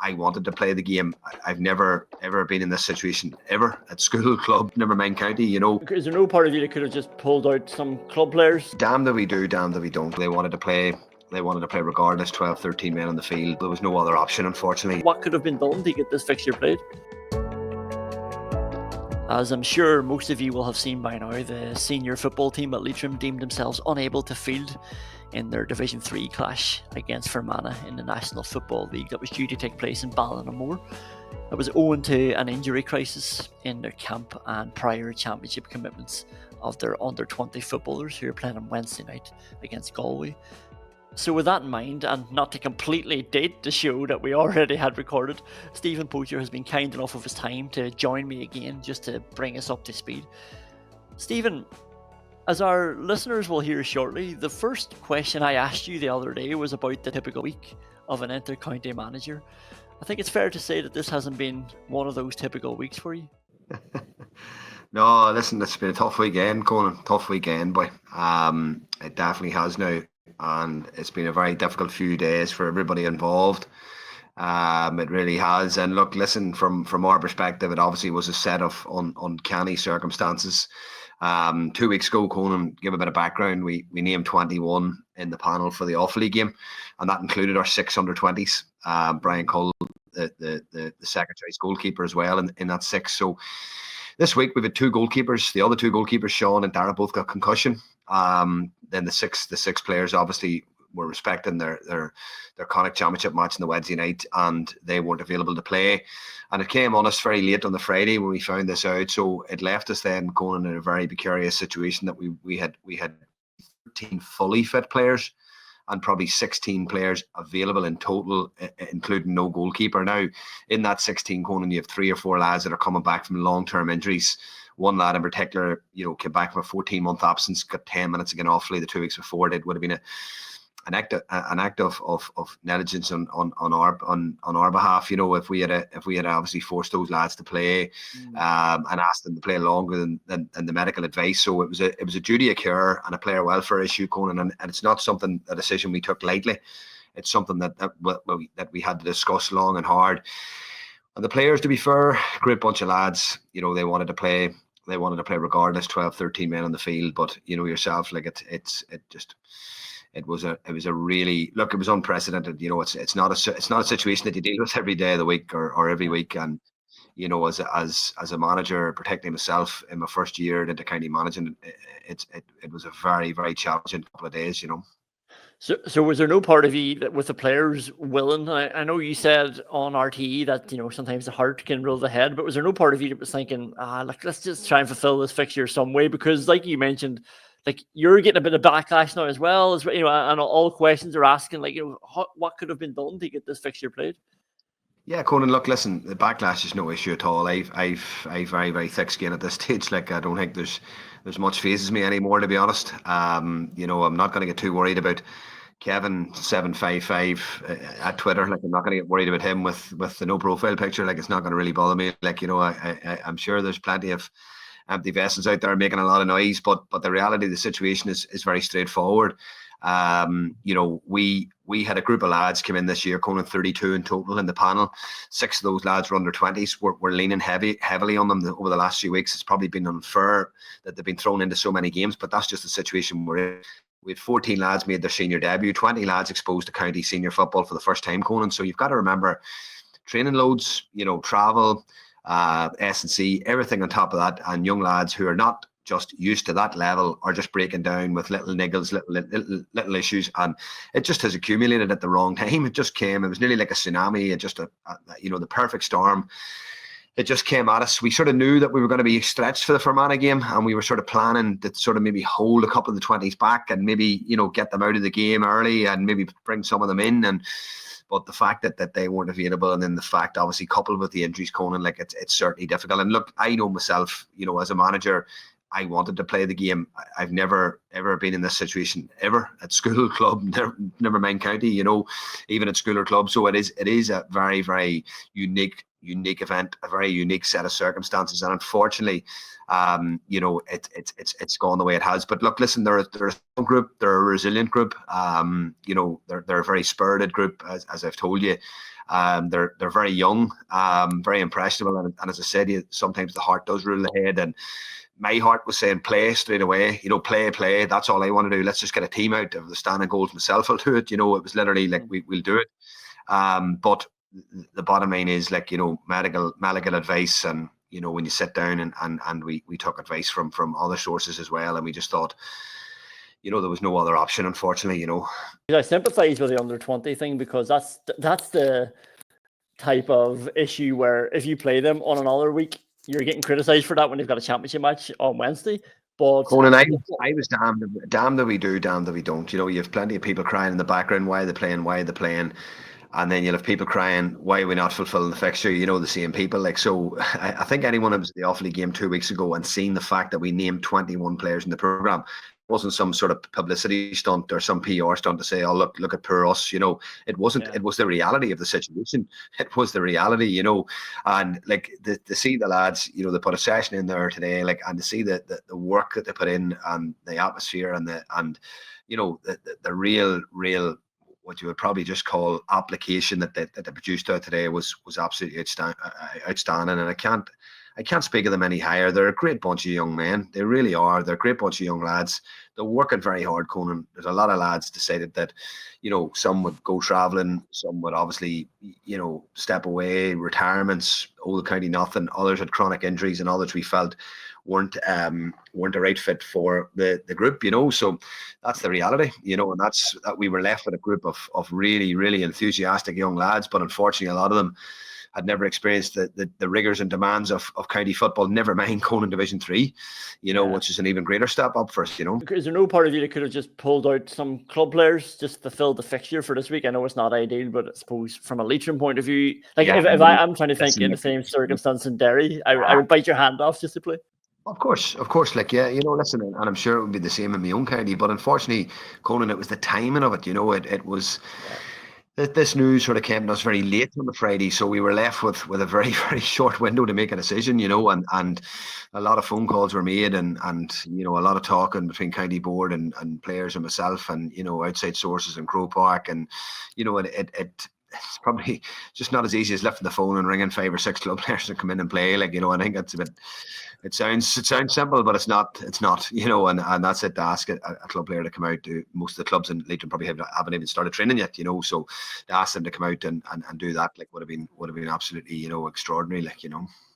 I wanted to play the game. I've never ever been in this situation ever at school, club, never mind county. Is there no part of you that could have just pulled out some club players? Damn that we do, damn that we don't. They wanted to play regardless, 12, 13 men on the field. There was no other option, unfortunately. What could have been done to get this fixture played? As I'm sure most of you will have seen by now, the senior football team at Leitrim deemed themselves unable to field in their Division 3 clash against Fermanagh in the National Football League that was due to take place in Ballinamore. It was owing to an injury crisis in their camp and prior championship commitments of their under-20 footballers who are playing on Wednesday night against Galway. So with that in mind, and not to completely date the show that we already had recorded, Stephen Poacher has been kind enough of his time to join me again just to bring us up to speed. Stephen, as our listeners will hear shortly, the first question I asked you the other day was about the typical week of an inter-county manager. I think it's fair to say that this hasn't been one of those typical weeks for you. No, listen, it's been a tough weekend, Conan. Tough weekend, boy. It definitely has now. And it's been a very difficult few days for everybody involved. It really has. And look, listen, from our perspective, it obviously was a set of uncanny circumstances. 2 weeks ago, Conan, give a bit of background, we named 21 in the panel for the Offaly game, and that included our 6 under-20s. Brian Cole, the secretary's goalkeeper as well in that 6. So this week we've had 2 goalkeepers. The other 2 goalkeepers, Sean and Dara, both got concussion. Then the six players obviously were respecting their Connacht Championship match on the Wednesday night, and they weren't available to play. And it came on us very late on the Friday when we found this out. So it left us then going in a very precarious situation that we had 13 fully fit players and probably 16 players available in total, including no goalkeeper. Now, in that 16, Conan, you have 3 or 4 lads that are coming back from long-term injuries. One lad in particular, came back from a 14-month absence, got 10 minutes again Offaly the 2 weeks before. It would have been an act of negligence on our behalf. If we had obviously forced those lads to play and asked them to play longer than the medical advice. So it was a duty of care and a player welfare issue, Conan, and it's not a decision we took lightly. It's something that we had to discuss long and hard. And the players, to be fair, great bunch of lads. They wanted to play. They wanted to play regardless, 12, 13 men on the field. But yourself, like it was a really, look, it was unprecedented. It's not a situation that you deal with every day of the week or every week. And as a manager, particularly myself in my first year into county managing, it was a very, very challenging couple of days. So was there no part of you that with the players willing? I know you said on RTE that sometimes the heart can rule the head, but was there no part of you that was thinking, let's just try and fulfill this fixture some way? Because like you mentioned, like you're getting a bit of backlash now as well, and all questions are asking what could have been done to get this fixture played? Yeah, Conan, look, listen, the backlash is no issue at all. I've very, very thick skin at this stage. Like, I don't think there's much phases me anymore, to be honest. I'm not going to get too worried about Kevin 755 at Twitter. Like, I'm not going to get worried about him with the no profile picture. Like, it's not going to really bother me. Like, I'm sure there's plenty of empty vessels out there making a lot of noise, but the reality of the situation is very straightforward. We had a group of lads come in this year, Conan, 32 in total in the panel. 6 of those lads were under 20s. We're leaning heavily on them over the last few weeks. It's probably been unfair that they've been thrown into so many games, but that's just the situation we're in. We had 14 lads made their senior debut, 20 lads exposed to county senior football for the first time, Conan. So you've got to remember training loads, travel, S&C, everything on top of that, and young lads who are not just used to that level are just breaking down with little niggles, little issues, and it just has accumulated at the wrong time. It just came. It was nearly like a tsunami. It just, the perfect storm. It just came at us. We sort of knew that we were going to be stretched for the Fermanagh game, and we were sort of planning to sort of maybe hold a couple of the 20s back and maybe get them out of the game early and maybe bring some of them in. But the fact that they weren't available, and then the fact, obviously, coupled with the injuries, Conan, like it's certainly difficult. And look, I know myself, as a manager, I wanted to play the game. I've never ever been in this situation ever at school, club, never mind county. Even at school or club. So it is a very, very unique event, a very unique set of circumstances, and unfortunately, it's gone the way it has. But look, listen, they're a strong group, they're a resilient group. They're a very spirited group, as I've told you. They're very young, very impressionable, and as I said, sometimes the heart does rule the head. And my heart was saying play straight away. Play. That's all I want to do. Let's just get a team out of the standing goals myself. I'll do it. It was literally like we'll do it. But the bottom line is medical advice, and when you sit down and we took advice from other sources as well, and we just thought, there was no other option, unfortunately. I sympathise with the under-20 thing, because that's the type of issue where if you play them on another week, you're getting criticised for that when they've got a championship match on Wednesday. But Conan, I was damned that we do, damned that we don't. You have plenty of people crying in the background, why are they playing? And then you'll have people crying, why are we not fulfilling the fixture? The same people. So I think anyone who was at the Offaly game 2 weeks ago and seen the fact that we named 21 players in the programme, wasn't some sort of publicity stunt or some PR stunt to say, oh, look at poor us. It wasn't. Yeah. It was the reality of the situation. It was the reality, and to see the lads, they put a session in there today, and to see the work that they put in, and the atmosphere, and the real what you would probably just call application that they produced out today was absolutely outstanding. And I can't speak of them any higher. They're a great bunch of young men. They really are. They're a great bunch of young lads. They're working very hard, Conan. There's a lot of lads decided that, some would go travelling, some would obviously, step away, retirements, old county nothing. Others had chronic injuries, and others we felt weren't a right fit for the group, So that's the reality, and that's that we were left with a group of really, really enthusiastic young lads, but unfortunately a lot of them had never experienced the rigours and demands of county football, never mind Conan Division 3, which is an even greater step up for us, Is there no part of you that could have just pulled out some club players just to fill the fixture for this week? I know it's not ideal, but I suppose from a Leitrim point of view, if I'm trying to think in the same circumstance in Derry, I would bite your hand off just to play. Of course, listen, and I'm sure it would be the same in my own county, but unfortunately, Conan, it was the timing of it, it was... This news sort of came to us very late on the Friday, so we were left with a very, very short window to make a decision, and a lot of phone calls were made, and a lot of talking between county board and players and myself, and outside sources in Croke Park, and it's probably just not as easy as lifting the phone and ringing 5 or 6 club players to come in and play. I think that's a bit. It sounds simple, but it's not. And that's it, to ask a club player to come out. Most of the clubs in Leitrim probably haven't even started training yet. So to ask them to come out and do that would have been absolutely extraordinary.